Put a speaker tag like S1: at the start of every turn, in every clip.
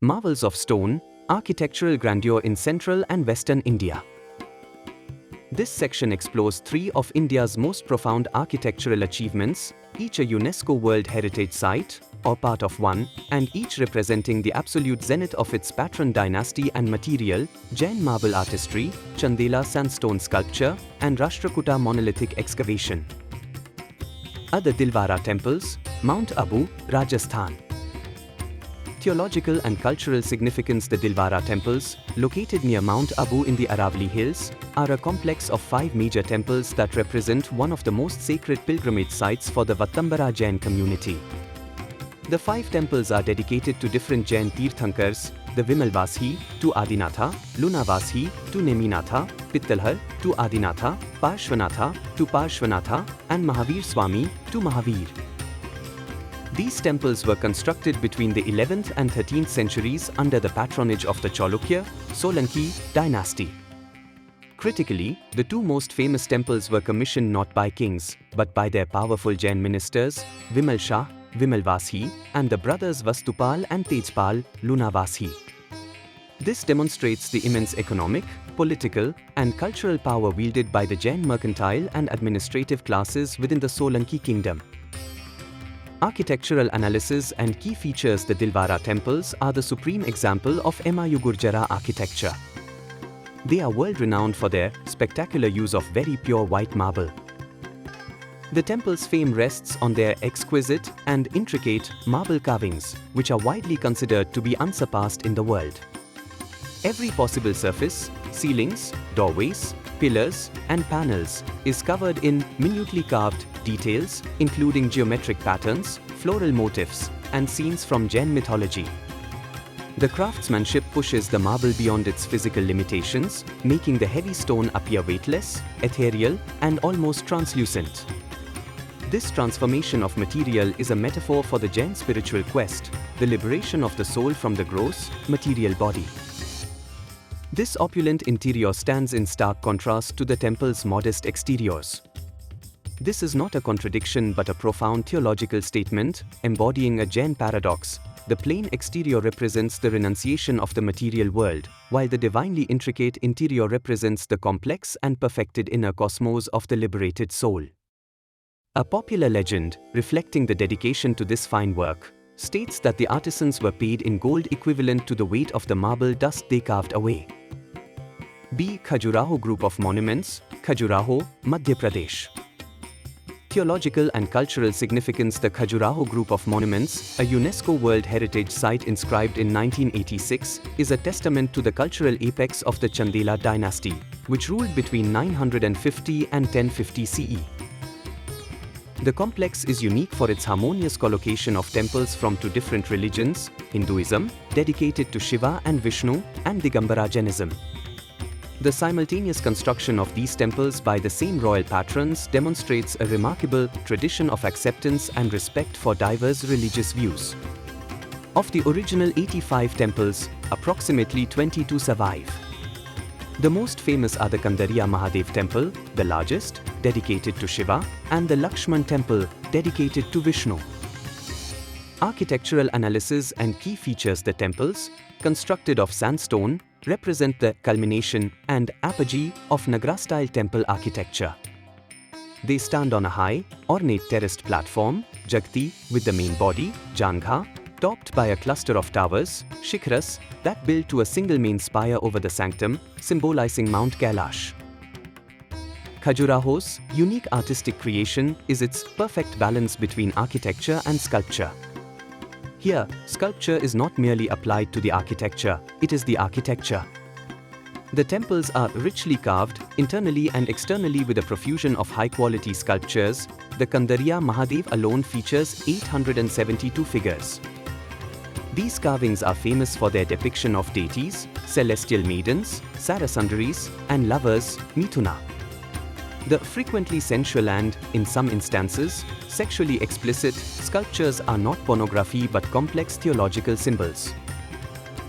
S1: Marvels of Stone, Architectural Grandeur in Central and Western India. This section explores three of India's most profound architectural achievements, each a UNESCO World Heritage Site, or part of one, and each representing the absolute zenith of its patron dynasty and material, Jain marble artistry, Chandela sandstone sculpture, and Rashtrakuta monolithic excavation. Other Dilwara temples, Mount Abu, Rajasthan. Theological and cultural significance. The Dilwara temples, located near Mount Abu in the Aravalli Hills, are a complex of 5 major temples that represent one of the most sacred pilgrimage sites for the Vatambara Jain community. The 5 temples are dedicated to different Jain Tirthankars, the Vimalvashi to Adinatha, Lunavashi to Neminatha, Pittalhar to Adinatha, Parshvanatha to Parshvanatha, and Mahavir Swami to Mahavir. These temples were constructed between the 11th and 13th centuries under the patronage of the Chalukya, Solanki dynasty. Critically, the 2 most famous temples were commissioned not by kings, but by their powerful Jain ministers, Vimal Shah, Vimalvashi, and the brothers Vastupal and Tejpal, Lunavashi. This demonstrates the immense economic, political, and cultural power wielded by the Jain mercantile and administrative classes within the Solanki kingdom. Architectural analysis and key features. The Dilwara temples are the supreme example of Humayun Gurjara architecture. They are world-renowned for their spectacular use of very pure white marble. The temple's fame rests on their exquisite and intricate marble carvings, which are widely considered to be unsurpassed in the world. Every possible surface, ceilings, doorways, pillars, and panels is covered in minutely carved details, including geometric patterns, floral motifs, and scenes from Jain mythology. The craftsmanship pushes the marble beyond its physical limitations, making the heavy stone appear weightless, ethereal, and almost translucent. This transformation of material is a metaphor for the Jain spiritual quest, the liberation of the soul from the gross, material body. This opulent interior stands in stark contrast to the temple's modest exteriors. This is not a contradiction but a profound theological statement, embodying a Jain paradox. The plain exterior represents the renunciation of the material world, while the divinely intricate interior represents the complex and perfected inner cosmos of the liberated soul. A popular legend, reflecting the dedication to this fine work, states that the artisans were paid in gold equivalent to the weight of the marble dust they carved away. B. Khajuraho Group of Monuments, Khajuraho, Madhya Pradesh. Theological and cultural significance. The Khajuraho Group of Monuments, a UNESCO World Heritage Site inscribed in 1986, is a testament to the cultural apex of the Chandela dynasty, which ruled between 950 and 1050 CE. The complex is unique for its harmonious collocation of temples from 2 different religions, Hinduism, dedicated to Shiva and Vishnu, and Digambara Jainism. The simultaneous construction of these temples by the same royal patrons demonstrates a remarkable tradition of acceptance and respect for diverse religious views. Of the original 85 temples, approximately 22 survive. The most famous are the Kandariya Mahadev Temple, the largest, dedicated to Shiva, and the Lakshman Temple, dedicated to Vishnu. Architectural analysis and key features. The temples, constructed of sandstone, represent the culmination and apogee of Nagara-style temple architecture. They stand on a high, ornate terraced platform, Jagti, with the main body, Jangha, topped by a cluster of towers, Shikhras, that build to a single main spire over the sanctum, symbolizing Mount Kailash. Khajuraho's unique artistic creation is its perfect balance between architecture and sculpture. Here, sculpture is not merely applied to the architecture, it is the architecture. The temples are richly carved, internally and externally, with a profusion of high-quality sculptures. The Kandariya Mahadev alone features 872 figures. These carvings are famous for their depiction of deities, celestial maidens, Sarasundaris, and lovers, Mithuna. The frequently sensual and, in some instances, sexually explicit sculptures are not pornography but complex theological symbols.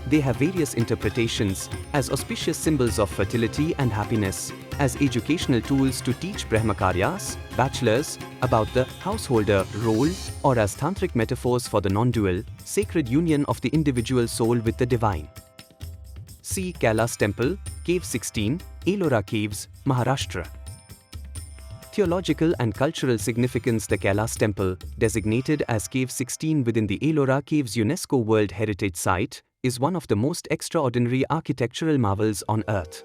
S1: They have various interpretations as auspicious symbols of fertility and happiness, as educational tools to teach brahmacharyas, bachelors, about the householder role, or as tantric metaphors for the non-dual, sacred union of the individual soul with the divine. See Kailas Temple, Cave 16, Ellora Caves, Maharashtra. Theological and cultural significance. The Kailas Temple, designated as Cave 16 within the Ellora Caves UNESCO World Heritage Site, is one of the most extraordinary architectural marvels on earth.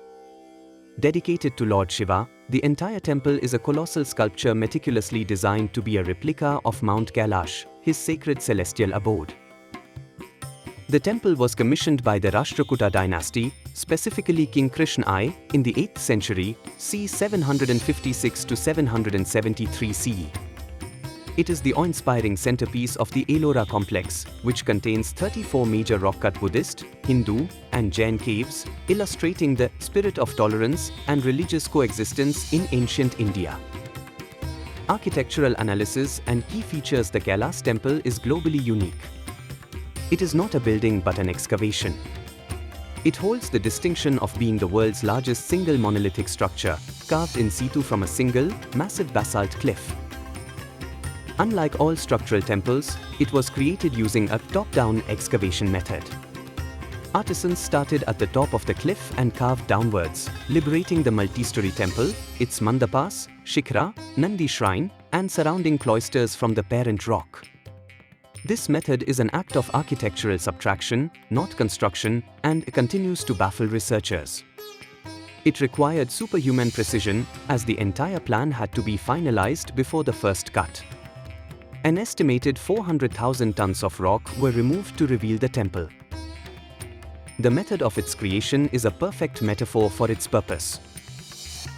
S1: Dedicated to Lord Shiva, the entire temple is a colossal sculpture meticulously designed to be a replica of Mount Kailash, his sacred celestial abode. The temple was commissioned by the Rashtrakuta dynasty, specifically King Krishna I, in the 8th century, c. 756 to 773 CE. It is the awe-inspiring centerpiece of the Ellora complex, which contains 34 major rock-cut Buddhist, Hindu, and Jain caves, illustrating the spirit of tolerance and religious coexistence in ancient India. Architectural analysis and key features. The Kailas Temple is globally unique. It is not a building but an excavation. It holds the distinction of being the world's largest single monolithic structure, carved in situ from a single, massive basalt cliff. Unlike all structural temples, it was created using a top-down excavation method. Artisans started at the top of the cliff and carved downwards, liberating the multi-story temple, its mandapas, shikhra, Nandi shrine, and surrounding cloisters from the parent rock. This method is an act of architectural subtraction, not construction, and continues to baffle researchers. It required superhuman precision, as the entire plan had to be finalized before the first cut. An estimated 400,000 tons of rock were removed to reveal the temple. The method of its creation is a perfect metaphor for its purpose.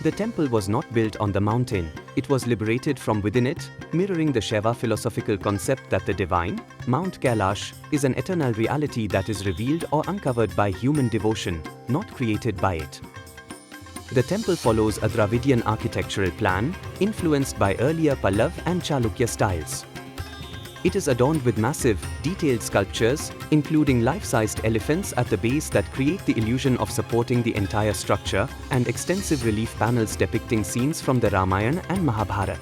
S1: The temple was not built on the mountain, it was liberated from within it, mirroring the Shaiva philosophical concept that the divine, Mount Kailash, is an eternal reality that is revealed or uncovered by human devotion, not created by it. The temple follows a Dravidian architectural plan, influenced by earlier Pallav and Chalukya styles. It is adorned with massive, detailed sculptures, including life-sized elephants at the base that create the illusion of supporting the entire structure, and extensive relief panels depicting scenes from the Ramayana and Mahabharata.